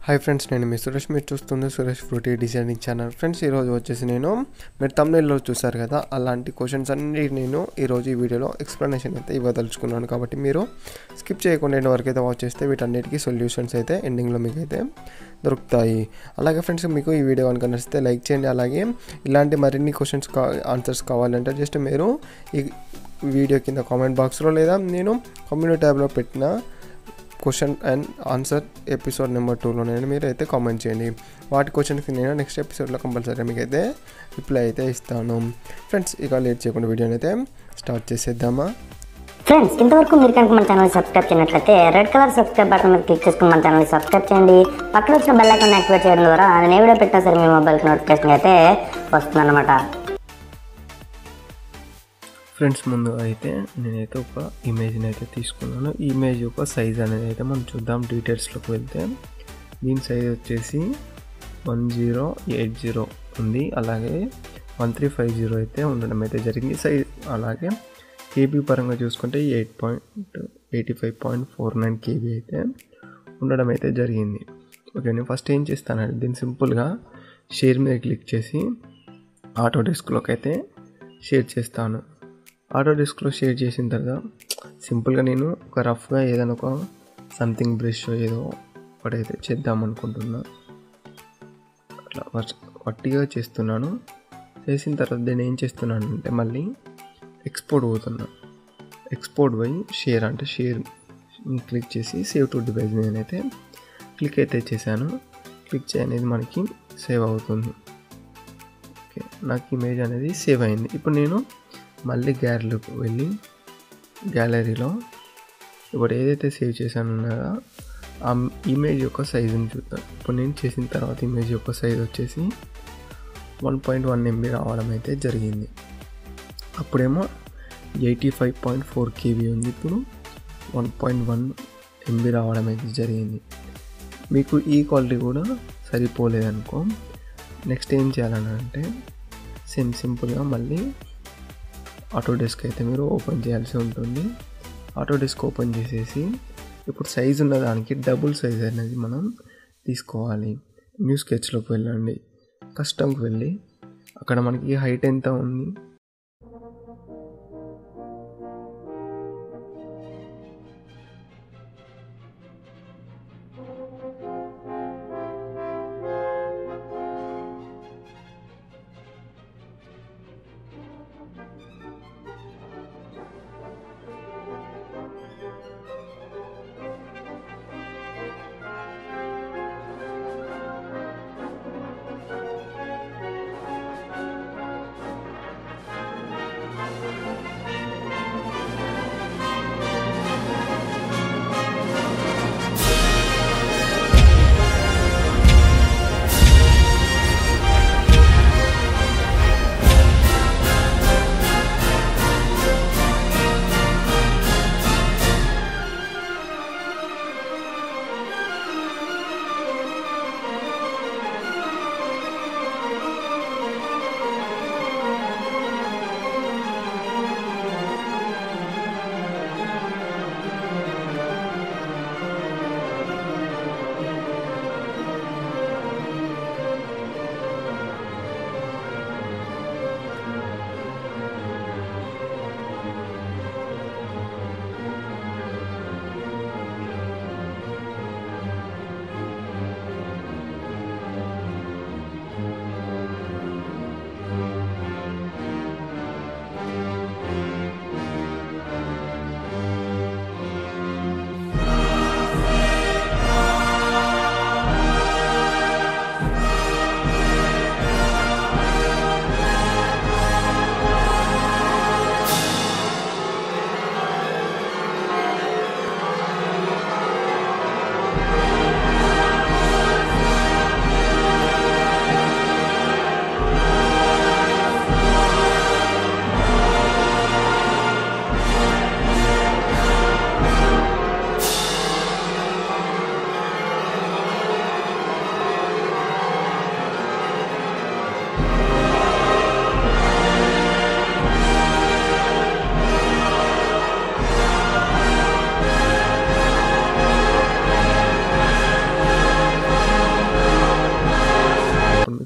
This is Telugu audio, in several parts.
హాయ్ ఫ్రెండ్స్, నేను మీ సురేష్. మీరు చూస్తుంది Suresh fruity designing channel. Friends, ఈరోజు వచ్చేసి నేను మీరు తమ్నెయిల్లో చూసారు కదా, అలాంటి క్వశ్చన్స్ అన్ని నేను ఈరోజు ఈ వీడియోలో ఎక్స్ప్లెనేషన్ అయితే ఇవ్వదలుచుకున్నాను. కాబట్టి మీరు స్కిప్ చేయకుండా ఎండ్ వరకు అయితే వాచ్ చేస్తే వీటన్నిటికీ సొల్యూషన్స్ అయితే ఎండింగ్లో మీకు అయితే దొరుకుతాయి. అలాగే ఫ్రెండ్స్, మీకు ఈ వీడియో కనుక నచ్చితే లైక్ చేయండి. అలాగే ఇలాంటి మరిన్ని క్వశ్చన్స్ ఆన్సర్స్ కావాలంటే జస్ట్ మీరు ఈ వీడియో కింద కామెంట్ బాక్స్లో లేదా నేను కమ్యూనిటీ ట్యాబ్లో పెట్టిన question and answer episode number 2లో మీరు అయితే కామెంట్ చేయండి. వాటి క్వశ్చన్కి నేను నెక్స్ట్ ఎపిసోడ్లో కంపల్సరీ మీకు అయితే రిప్లై అయితే ఇస్తాను. ఫ్రెండ్స్, ఇక లేట్ చేయకుండా వీడియోని అయితే స్టార్ట్ చేసేద్దామా. ఫ్రెండ్స్, ఇంతవరకు మీరు కనుక మన ఛానల్ సబ్స్క్రైబ్ చేయనట్లయితే రెడ్ కలర్ సబ్స్క్రైబ్ బటన్ మీద క్లిక్ చేసుకుని మన ఛానల్ సబ్స్క్రైబ్ చేయండి. పక్కన వచ్చిన బెల్ ఐకాన్ యాక్టివేట్ చేయడం ద్వారా నేను ఏ వీడియో పెట్టినా సరే మీ మొబైల్కి నోటిఫికేషన్ అయితే వస్తుందన్నమాట. ఫ్రెండ్స్, ముందు అయితే నేనైతే ఒక ఇమేజ్ని అయితే తీసుకున్నాను. ఈ ఇమేజ్ యొక్క సైజ్ అనేది అయితే మనం చూద్దాం. డీటెయిల్స్లోకి వెళ్తే దీని సైజ్ వచ్చేసి 1080 ఉంది. అలాగే 1350 అయితే ఉండడం అయితే జరిగింది సైజ్. అలాగే కేబీ పరంగా చూసుకుంటే 85.49 కేబీ అయితే ఉండడం అయితే జరిగింది. ఓకే, నేను ఫస్ట్ ఏం చేస్తానంటే దీన్ని సింపుల్గా షేర్ మీద క్లిక్ చేసి ఆటోడెస్క్లోకి అయితే షేర్ చేస్తాను. ఆటోడెస్క్లో షేర్ చేసిన తర్వాత సింపుల్గా నేను ఒక రఫ్గా ఏదైనా ఒక సంథింగ్ బ్రష్ ఏదో ఒకటైతే చేద్దాం అనుకుంటున్నా. అట్లా వట్టిగా చేస్తున్నాను. చేసిన తర్వాత నేను ఏం చేస్తున్నాను అంటే మళ్ళీ ఎక్స్పోర్ట్ పోతున్నా. ఎక్స్పోర్ట్ పోయి షేర్ అంటే షేర్ క్లిక్ చేసి సేవ్ టు డివైస్ నేనైతే క్లిక్ అయితే చేశాను. క్లిక్ చేయనేది మనకి సేవ్ అవుతుంది. ఓకే, నాకు ఇమేజ్ అనేది సేవ్ అయింది. ఇప్పుడు నేను మళ్ళీ గ్యాలరీలోకి వెళ్ళి గ్యాలరీలో ఇప్పుడు ఏదైతే సేవ్ చేశాను ఉన్నాయో ఆ ఇమేజ్ యొక్క సైజుని చూద్దాం. ఇప్పుడు నేను చేసిన తర్వాత ఇమేజ్ యొక్క సైజ్ వచ్చేసి 1.1 MB రావడం అయితే జరిగింది. అప్పుడేమో 85.4 KB ఉంది. ఇప్పుడు 1.1 MB రావడం అయితే జరిగింది. మీకు ఈ క్వాలిటీ కూడా సరిపోలేదనుకో, నెక్స్ట్ ఏం చేయాలని అంటే సింపుల్గా మళ్ళీ ఆటోడెస్క్ అయితే మీరు ఓపెన్ చేయాల్సి ఉంటుంది. ఆటోడెస్క్ ఓపెన్ చేసేసి ఇప్పుడు సైజు ఉన్న దానికి డబుల్ సైజ్ అనేది మనం తీసుకోవాలి. న్యూ స్కెచ్లోకి వెళ్ళండి, కస్టమ్కి వెళ్ళి అక్కడ మనకి హైట్ ఎంత ఉంది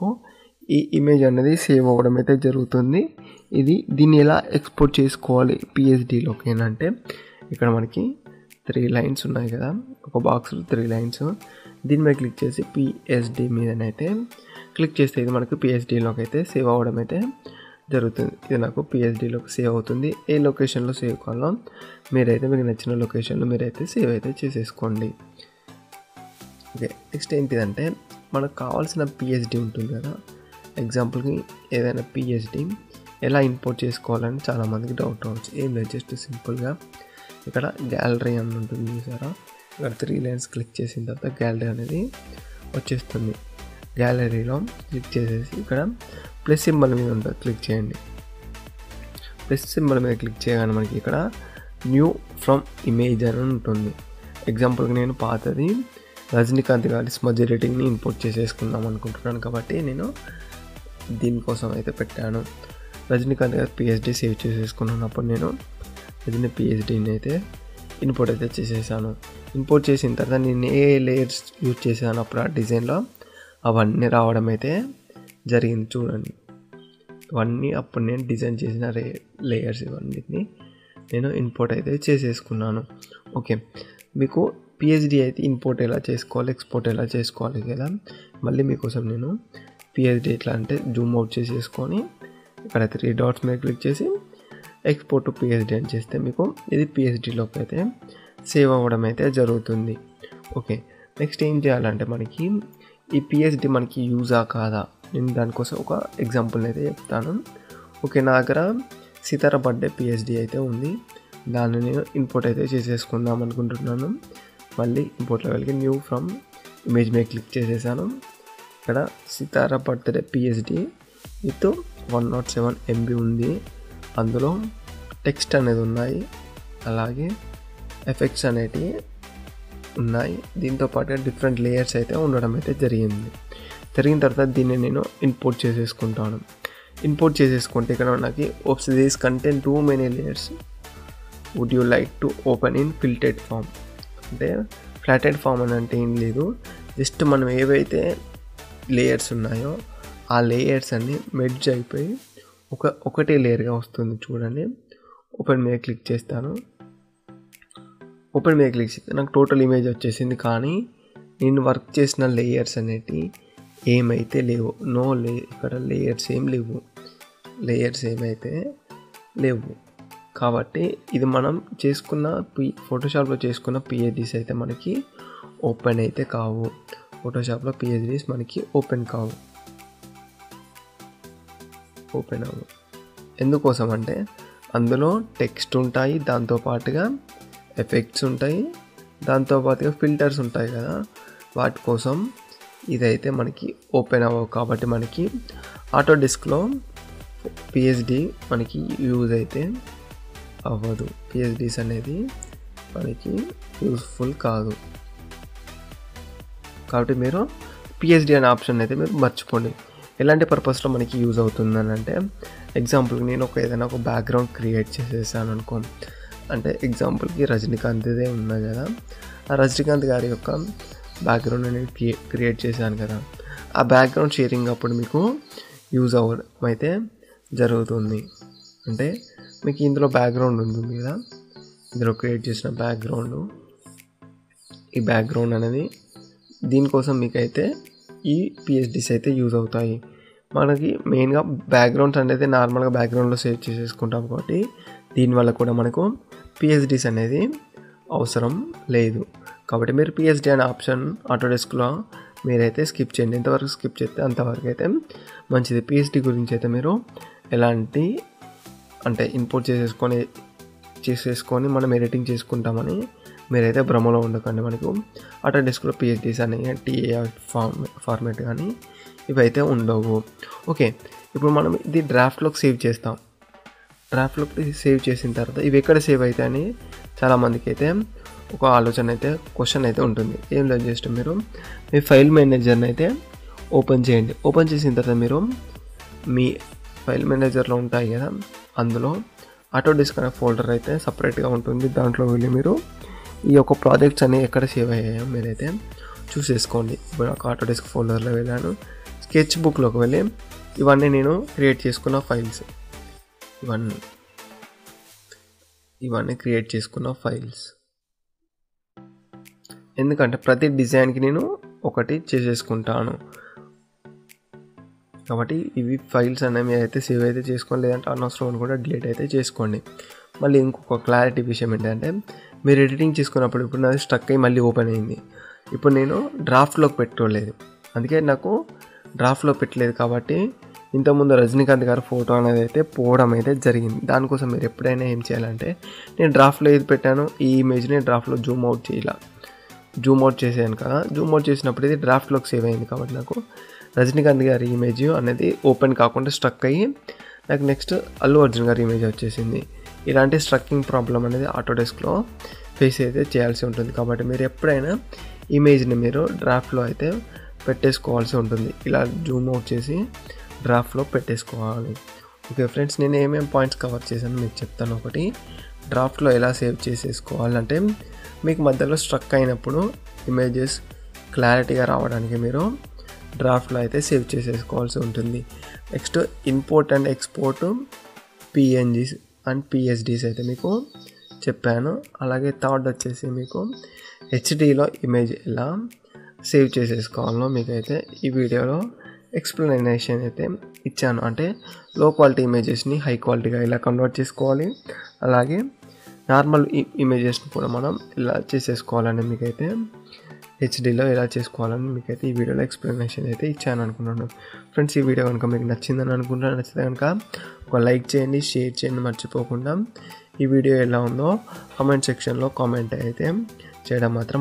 మనకు ఈ ఇమేజ్ అనేది సేవ్ అవ్వడం అయితే జరుగుతుంది. దీన్ని ఎలా ఎక్స్పోర్ట్ చేసుకోవాలి PSDలోకి అంటే ఇక్కడ మనకి 3 లైన్స్ ఉన్నాయి కదా, ఒక బాక్స్లో 3 లైన్స్. దీని మీద క్లిక్ చేసి PSD మీదనైతే క్లిక్ చేస్తే ఇది మనకు PSDలోకి అయితే సేవ్ అవ్వడం అయితే జరుగుతుంది. ఇది నాకు PSDలోకి సేవ్ అవుతుంది. ఏ లొకేషన్లో సేవ్ కావాలో మీరైతే మీకు నచ్చిన లొకేషన్లో మీరైతే సేవ్ అయితే చేసేసుకోండి. ఓకే, నెక్స్ట్ ఏంటిదంటే మనకు కావాల్సిన PSD ఉంటుంది కదా, ఎగ్జాంపుల్కి ఏదైనా PSD ఎలా ఇంపోర్ట్ చేసుకోవాలని చాలామందికి డౌట్ రావచ్చు. ఏం లేదు, జస్ట్ సింపుల్గా ఇక్కడ గ్యాలరీ అని ఉంటుంది చూసారా, ఇక్కడ 3 లైన్స్ క్లిక్ చేసిన తర్వాత గ్యాలరీ అనేది వచ్చేస్తుంది. గ్యాలరీలో క్లిక్ చేసేసి ఇక్కడ ప్లస్ సింబల్ మీద ఉంటుంది, క్లిక్ చేయండి. ప్లస్ సింబల్ మీద క్లిక్ చేయగానే మనకి ఇక్కడ న్యూ ఫ్రమ్ ఇమేజ్ అని ఉంటుంది. ఎగ్జాంపుల్కి నేను పాతది రజనీకాంత్ గారి స్మజ్ ఎడిటింగ్ని ఇంపోర్ట్ చేసేసుకుందాం అనుకుంటున్నాను కాబట్టి నేను దీనికోసం అయితే పెట్టాను. రజనీకాంత్ గారి PSD సేవ్ చేసేసుకున్నాను. అప్పుడు నేను రజనీ PSDని అయితే ఇంపోర్ట్ అయితే చేసేసాను. ఇంపోర్ట్ చేసిన తర్వాత నేను ఏ లేయర్స్ యూజ్ చేశాను అప్పుడు ఆ డిజైన్లో అవన్నీ రావడం అయితే జరిగింది. చూడండి, ఇవన్నీ అప్పుడు నేను డిజైన్ చేసిన లేయర్స్ ఇవన్నిటిని నేను ఇంపోర్ట్ అయితే చేసేసుకున్నాను. ఓకే, మీకు PSD అయితే ఇంపోర్ట్ ఎలా చేసుకోవాలి, ఎక్స్పోర్ట్ ఎలా చేసుకోవాలి కదా, మళ్ళీ మీకోసం నేను PSD ఎట్లా అంటే జూమ్ అవుట్ చేసేసుకొని ఇక్కడ 3 డాట్స్ మీద క్లిక్ చేసి ఎక్స్పోర్ట్ టు PSD అని చేస్తే మీకు ఇది PSDలోకి అయితే సేవ్ అవ్వడం అయితే జరుగుతుంది. ఓకే, నెక్స్ట్ ఏం చేయాలంటే మనకి ఈ PSD మనకి యూజా కాదా, నేను దానికోసం ఒక ఎగ్జాంపుల్ అయితే చెప్తాను. ఓకే, నా దగ్గర సీతారా బర్త్డే PSD అయితే ఉంది. దాన్ని నేను ఇంపోర్ట్ అయితే చేసేసుకుందాం అనుకుంటున్నాను. మళ్ళీ ఇంపోర్ట్లో వెళ్ళి న్యూ ఫ్రమ్ ఇమేజ్ మీద క్లిక్ చేసేసాను. ఇక్కడ Sithara birthday PSD with 107 MB ఉంది. అందులో టెక్స్ట్ అనేది ఉన్నాయి, అలాగే ఎఫెక్ట్స్ అనేటివి ఉన్నాయి. దీంతో పాటు డిఫరెంట్ లేయర్స్ అయితే ఉండడం అయితే జరిగిన తర్వాత దీన్ని నేను ఇంపోర్ట్ చేసేసుకుంటాను. ఇంపోర్ట్ చేసేసుకుంటే ఇక్కడ నాకు this content too many layers, would you like to open in flattened form అంటే ఫ్లాటెడ్ ఫామ్ అని అంటే ఏం లేదు, జస్ట్ మనం ఏవైతే లేయర్స్ ఉన్నాయో ఆ లేయర్స్ అన్నీ మెర్జ్ అయిపోయి ఒకటే లేయర్గా వస్తుంది. చూడండి, ఓపెన్ మీద క్లిక్ చేస్తాను. ఓపెన్ మీద క్లిక్ చేస్తే నాకు టోటల్ ఇమేజ్ వచ్చేసింది. కానీ నేను వర్క్ చేసిన లేయర్స్ అనేటివి ఏమైతే లేవు, ఇక్కడ లేయర్స్ ఏమైతే లేవు. కాబట్టి ఇది మనం చేసుకున్న ఫోటోషాప్లో చేసుకున్న PSDs అయితే మనకి ఓపెన్ అయితే కావు. ఫోటోషాప్లో PSDs మనకి ఓపెన్ అవ్వు. ఎందుకోసం అంటే అందులో టెక్స్ట్ ఉంటాయి, దాంతోపాటుగా ఎఫెక్ట్స్ ఉంటాయి, దాంతోపాటుగా ఫిల్టర్స్ ఉంటాయి కదా, వాటి కోసం ఇదైతే మనకి ఓపెన్ అవ్వవు. కాబట్టి మనకి ఆటోడెస్క్లో PSD మనకి యూజ్ అయితే అవ్వదు. PSDs అనేది మనకి యూస్ఫుల్ కాదు. కాబట్టి మీరు PSD అనే ఆప్షన్ అయితే మీరు మర్చిపోండి. ఎలాంటి పర్పస్లో మనకి యూజ్ అవుతుందని అంటే ఎగ్జాంపుల్కి నేను ఏదైనా ఒక బ్యాక్గ్రౌండ్ క్రియేట్ చేసేసాను అనుకో, అంటే ఎగ్జాంపుల్కి రజనీకాంత్దే ఉన్నది కదా, ఆ రజనీకాంత్ గారి యొక్క బ్యాక్గ్రౌండ్ అనేది క్రియేట్ చేశాను కదా, ఆ బ్యాక్గ్రౌండ్ షేరింగ్ అప్పుడు మీకు యూజ్ అవ్వడం అయితే జరుగుతుంది. అంటే మీకు ఇందులో బ్యాక్గ్రౌండ్ ఉంటుంది కదా, ఇందులో క్రియేట్ చేసిన ఈ బ్యాక్గ్రౌండ్ అనేది దీనికోసం మీకైతే ఈ PSDs అయితే యూజ్ అవుతాయి. మనకి మెయిన్గా బ్యాక్గ్రౌండ్స్ అనేది నార్మల్గా బ్యాక్గ్రౌండ్లో సేవ్ చేసేసుకుంటాం కాబట్టి దీనివల్ల కూడా మనకు PSDs అనేది అవసరం లేదు. కాబట్టి మీరు PSD అనే ఆప్షన్ ఆటోడెస్క్లో మీరైతే స్కిప్ చేయండి. ఎంతవరకు స్కిప్ చేస్తే అంతవరకు అయితే మంచిది. PSD గురించి అయితే మీరు ఎలాంటి అంటే ఇంపోర్ట్ చేసేసుకొని మనం ఎడిటింగ్ చేసుకుంటామని మీరైతే భ్రమలో ఉండకండి. మనకు ఆటోడెస్క్లో PSDs అనే TA ఫార్మేట్ కానీ ఇవైతే ఉండవు. ఓకే, ఇప్పుడు మనం ఇది డ్రాఫ్ట్లోకి సేవ్ చేస్తాం. డ్రాఫ్ట్లోకి సేవ్ చేసిన తర్వాత ఇవి ఎక్కడ సేవ్ అవుతాయని చాలామందికి అయితే ఒక ఆలోచన అయితే క్వశ్చన్ అయితే ఉంటుంది. ఏం లేదు, జస్ట్ మీరు మీ ఫైల్ మేనేజర్ని అయితే ఓపెన్ చేయండి. ఓపెన్ చేసిన తర్వాత మీరు మీ ఫైల్ మేనేజర్లో ఉంటాయి కదా, అందులో ఆటోడెస్క్ అనే ఫోల్డర్ అయితే సపరేట్గా ఉంటుంది. దాంట్లో వెళ్ళి మీరు ఈ యొక్క ప్రాజెక్ట్స్ అనేవి ఎక్కడ సేవ్ అయ్యాయో మీరైతే చూసేసుకోండి. ఇప్పుడు నాకు ఆటోడెస్క్ ఫోల్డర్లో వెళ్ళాను, స్కెచ్ బుక్లోకి వెళ్ళి ఇవన్నీ నేను క్రియేట్ చేసుకున్న ఫైల్స్, ఇవన్నీ క్రియేట్ చేసుకున్న ఫైల్స్. ఎందుకంటే ప్రతి డిజైన్కి నేను ఒకటి చేసేసుకుంటాను కాబట్టి ఇవి ఫైల్స్ అనేవి మీరు అయితే సేవ్ అయితే చేసుకోండి, లేదంటే అనవసరం కూడా డిలీట్ అయితే చేసుకోండి. మళ్ళీ ఇంకొక క్లారిటీ విషయం ఏంటంటే మీరు ఎడిటింగ్ చేసుకున్నప్పుడు ఇప్పుడు నాది స్ట్రక్ అయ్యి మళ్ళీ ఓపెన్ అయింది. ఇప్పుడు నేను డ్రాఫ్ట్లోకి పెట్టుకోలేదు, అందుకే నాకు డ్రాఫ్ట్లో పెట్టలేదు కాబట్టి ఇంతకుముందు రజనీకాంత్ గారి ఫోటో అనేది అయితే పోవడం అయితే జరిగింది. దానికోసం మీరు ఎప్పుడైనా ఏం చేయాలంటే నేను డ్రాఫ్ట్లో ఏది పెట్టానో ఈ ఇమేజ్ని డ్రాఫ్ట్లో జూమ్ అవుట్ చేసాను కదా, జూమ్ అవుట్ చేసినప్పుడు ఇది డ్రాఫ్ట్లోకి సేవ్ అయింది కాబట్టి నాకు రజనీకాంత్ గారి ఇమేజ్ అనేది ఓపెన్ కాకుండా స్ట్రక్ అయ్యి నాకు నెక్స్ట్ అల్లు అర్జున్ గారి ఇమేజ్ వచ్చేసింది. ఇలాంటి స్ట్రక్కింగ్ ప్రాబ్లం అనేది ఆటోడెస్క్లో ఫేస్ అయితే చేయాల్సి ఉంటుంది. కాబట్టి మీరు ఎప్పుడైనా ఇమేజ్ని మీరు డ్రాఫ్ట్లో అయితే పెట్టేసుకోవాల్సి ఉంటుంది. ఇలా జూమ్ అవుట్ చేసి డ్రాఫ్ట్లో పెట్టేసుకోవాలి. ఓకే ఫ్రెండ్స్, నేను ఏమేమి పాయింట్స్ కవర్ చేశాను మీకు చెప్తాను. ఒకటి, డ్రాఫ్ట్లో ఎలా సేవ్ చేసేసుకోవాలంటే మీకు మధ్యలో స్ట్రక్ అయినప్పుడు ఇమేజెస్ క్లారిటీగా రావడానికి మీరు డ్రాఫ్ట్లో అయితే సేవ్ చేసేసుకోవాల్సి ఉంటుంది. Next, import and export PNGs and PSDs అయితే మీకు చెప్పాను. అలాగే థర్డ్ వచ్చేసి మీకు హెచ్డీలో ఇమేజ్ ఎలా సేవ్ చేసేసుకోవాలో మీకైతే ఈ వీడియోలో ఎక్స్ప్లెనేషన్ అయితే ఇచ్చాను. అంటే లో క్వాలిటీ ఇమేజెస్ని హై క్వాలిటీగా ఎలా కన్వర్ట్ చేసుకోవాలి, అలాగే నార్మల్ ఇమేజెస్ని కూడా మనం ఇలా చేసేసుకోవాలని మీకైతే హెచ్డీలో ఎలా చేసుకోవాలని మీకైతే ఈ వీడియోలో ఎక్స్ప్లెనేషన్ అయితే ఇచ్చాను అనుకున్నాను. ఫ్రెండ్స్, ఈ వీడియో కనుక మీకు నచ్చిందని అనుకుంటున్నాను. నచ్చితే కనుక ఒక లైక్ చేయండి, షేర్ చేయండి మర్చిపోకుండా. ఈ వీడియో ఎలా ఉందో కామెంట్ సెక్షన్లో కామెంట్ అయితే చేయడం మాత్రం